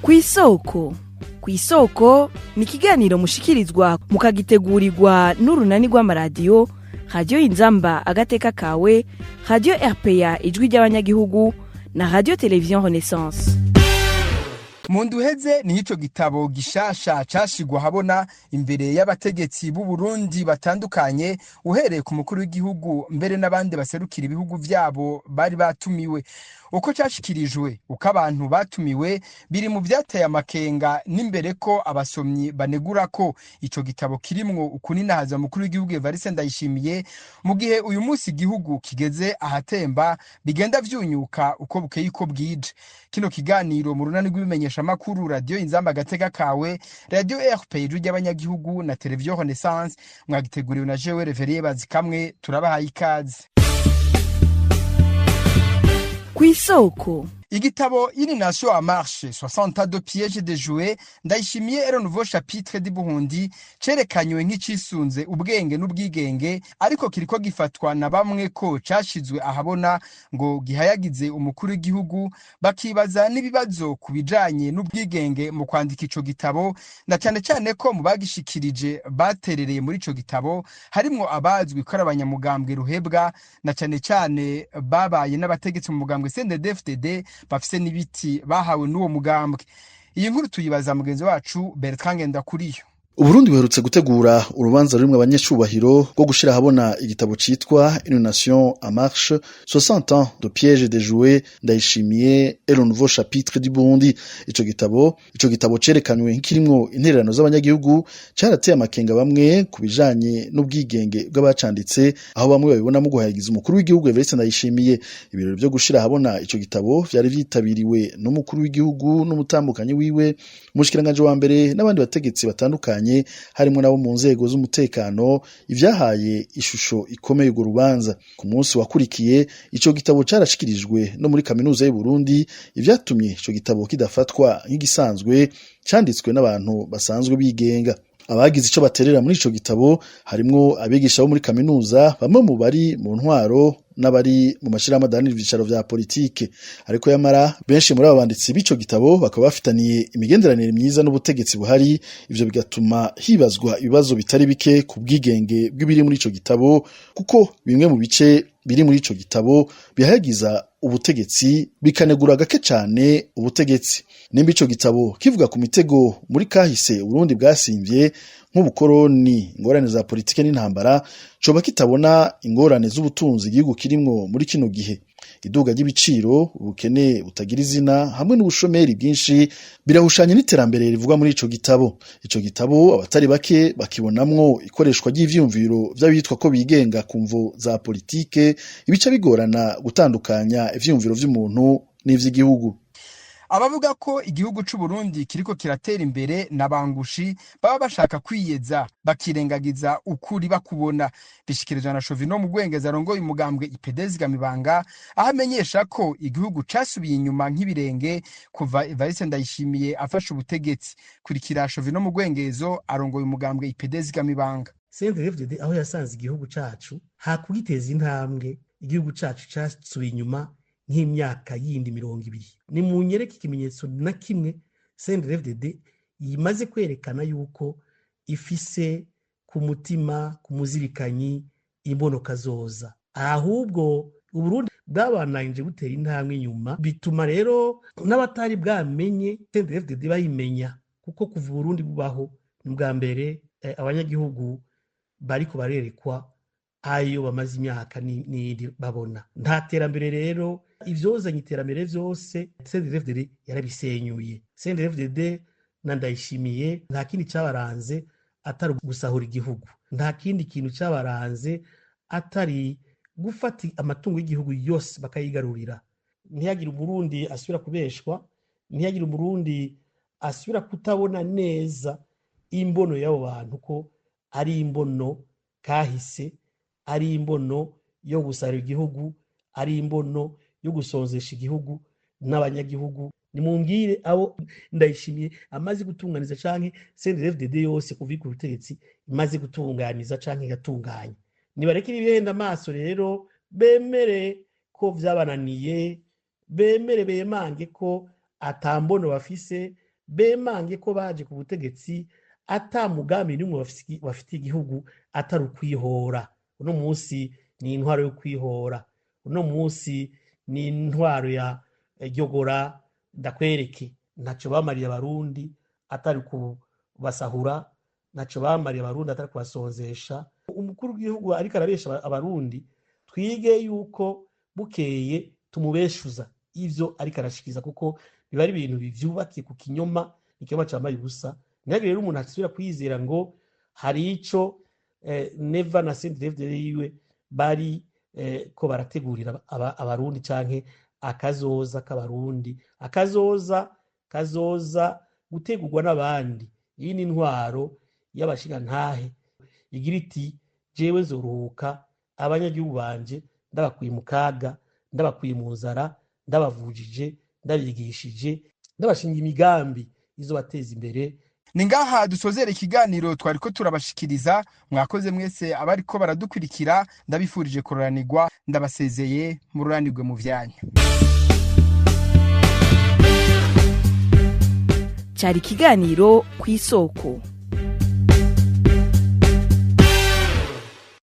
Kw'isoko. Kw'isoko ni ikiganiro mushikirizwa mukagitegurirwa n'urunani rw'amaradiyo Radio Inzamba agateka kawe, Radio RPA ijwi ry'abanyagihugu na Radio Television Renaissance. Mu nduheze ni ico gitabo gishasha cashigwa habona imbere y'abategetsi b'u Burundi batandukanye uhereye ku mukuru w'igihugu mbere n'abandi baserukira ibihugu vyabo bari batumiwe. Uko cashikirijwe uko abantu batumiwe biri mu vyateye amakenga n'imbere ko abasomyi banegura ko ico gitabo kirimwo ukuninahaza mukuru w'igihugu Evariste Ndayishimiye mu gihe uyu munsi igihugu kigeze ahatemba bigenda vyunyuka uko bukeye uko bwije. Kino kiganiro mu runani rw'ibimenyesha makuru Radio Inzamba agateka kawe, Radio RPA ijwi ry'abanyagihugu na Television Renaissance mwagiteguriwe na jewe Reverie Bazikamwe. Turabahaye ikaze. Kw'isoko. Igitabo Une nation en marche, 62 pièges de jouets, Ndayishimiye et le nouveau chapitre du Burundi, cerekanywe nk'icisunze ubwenge n'ubwigenge, ariko kiriko gifatwa na bamwe ko cashizwe ahabona ngo gihayagize umukuru w'igihugu, bakibaza n'ibibazo kubijanye n'ubwigenge mu kwandika ico gitabo, na cyane cyane ko mu bagishikirije baterereye muri ico gitabo harimwo abazwi ko abanyamugambwe ruhebwa, na cyane cyane babaye n'abategetsi mu mugambwe CNDD-FDD bafise n'ibiti bahawe n'uwo mugambwe. Iyi nkuru tuyibaza mugenzi wacu Bertrand Ngendakuriyo. Uburundi buherutse gutegura urubanza rurimwe abanyeshubahiro rwo gushira habona igitabo citwa Une nation en marche, 60 ans de pièges de jouets, Ndayishimiye et le nouveau chapitre du Burundi. Ico gitabo cerekanywe nk'ikirimwo intererano z'abanyagihugu, carateye amakenga bamwe kubijanye n'ubwigenge bw'abacanditse, aho bamwe babibona mu guhayagiza umukuru w'igihugu Evariste Ndayishimiye. Ibirori byo gushira habona ico gitabo vyari vyitabiriwe n'umukuru w'igihugu n'umutambukanyi wiwe, umushikiranganje wa mbere n'abandi bategetsi batandukanye harimo nabo mu nzego z'umutekano. Ivyahaye ishusho ikomeye urwo rubanza. Ku munsi wakurikiye ico gitabo carashikirijwe no muri kaminuza y'u Burundi, ivyatumye ico gitabo kidafatwa nk'igisanzwe canditswe n'abantu basanzwe bigenga. Abagize ico baterera muri ico gitabo harimwo abigisha bo muri kaminuza, bamwe mu bari mu ntwaro n'abari mu mashirahamwe adaharanira ivyicaro vya politike. Ariko yamara benshi muri abo banditsi b'ico gitabo bakaba bafitaniye imigenderanire myiza n'ubutegetsi buhari, ivyo bigatuma hibazwa ibibazo bitari bike ku bwigenge bw'ibiri muri ico gitabo, kuko bimwe mu bice biri muri ico gitabo bihayagiza ubutegetsi bikanegura gake cane ubutegetsi. Nimba ico gitabo kivuga ku mitego muri kahise Uburundi bwasimvye nk'ubukoroni, ingorane za politike n'intambara, coba kitabona ingorane z'ubutunzi igihugu kirimwo muri kino gihe. Iduga ry'ibiciro, ubukene butagira izina hamwe n'ubushomeri bwinshi birahushanye n'iterambere rivuga muri ico gitabo. Ico gitabo abatari bake bakibonamwo ikoreshwa ry'ivyumviro vy'abitwa ko bigenga ku mvo za politike, ibica bigorana gutandukanya ivyumviro vy'umuntu n'ivy'igihugu. Abavuga ko igihugu c'u Burundi kiriko kiratera imbere nabangushi baba bashaka kwiyeza bakirengagiza ukuri bakubona. Bishikirizwa na Shovino mu Gwengeza arongoye umugambwe IPDZ Gamibanga, aho amenyesha ko igihugu casubiye inyuma nk'ibirenge kuva Evariste Ndayishimiye afashe ubutegetsi. Kurikira Shovino mu Gwengezo arongoye umugambwe IPDZ Gamibanga. CNDD-FDD aho yasanze igihugu cacu hakugiteza intambwe, igihugu cacu casubiye inyuma nk'imyaka yindi 20. Ni mu nyereka ikimenyetso na kimwe CNDD-FDD yimaze kwerekana yuko ifise ku mutima, ku muzirikanyi imbonoka zoza. Ahubwo Uburundi bwabananje gutera intambwe nyuma, bituma rero n'abatari bwamenye CNDD-FDD bayimenya, kuko kuva Burundi bubaho n'ubwa mbere abanyagihugu bariko barerekwa ayo bamaze imyaka ni babona. Nta terambere rero, ivyozanye iterambere vyose CNDD-FDD yarabisenyuye. CNDD-FDD na Ndayishimiye nta kindi cabaranze atari gusahura igihugu, nta kindi kintu cabaranze atari gufata amatungo y'igihugu yose bakayigarurira. Ntiyagira Umurundi asubira kubeshwa, ntiyagira Umurundi asubira kutabona neza imbono y'abo bantu ko ari imbono kahise, ari imbono yo gusahura igihugu, ari imbono yo gusonzesha igihugu n'abanyagihugu. Nimumbwire abo Ndayishimiye amaze gutunganiza canke CNDD-FDD yose kuva ku butegetsi imaze gutunganiza canke igatunganya. Nibarekire ibihenda amaso rero, bemere ko vyabananiye, bemere bemange ko atambono bafise, bemange ko baje ku butegetsi ata mugambi n'umwe bafitiye igihugu atari ukwihora. Uno munsi ni intwaro yo kwihora, uno munsi ni intwaro ya ryogora ndakwereke. Ntaco bamariye abarundi atari kubasahura, ntaco bamariye abarundi atari kubasonzesha. Umukuru w'igihugu ariko arabesha abarundi, twige yuko bukeye tumubeshuza ivyo ariko arashikiriza, kuko biba ari ibintu bivyubakiye ku kinyoma, ikinyoma cambaye ubusa. Ntihagire rero umuntu asubira kwizera ngo hari ico Neva na CNDD-FDD yiwe bari ko barategurira abarundi canke akazoza k'abarundi. Kazoza gutegurwa n'abandi. Iyi ni intwaro y'abashigantahe igira iti jewe nzoruhuka abanyagihugu banje ndabakuye mu kaga, ndabakuye mu nzara, ndabavujije, ndabigishije, ndabashinga imigambi izobateza imbere. Ni ngaha dusozera ikiganiro twariko turabashikiriza. Mwakoze mwese abariko baradukurikira, ndabifurije kuroranirwa, ndabasezeye mururanirwe mu vyanyu. Cari ikiganiro kw'isoko.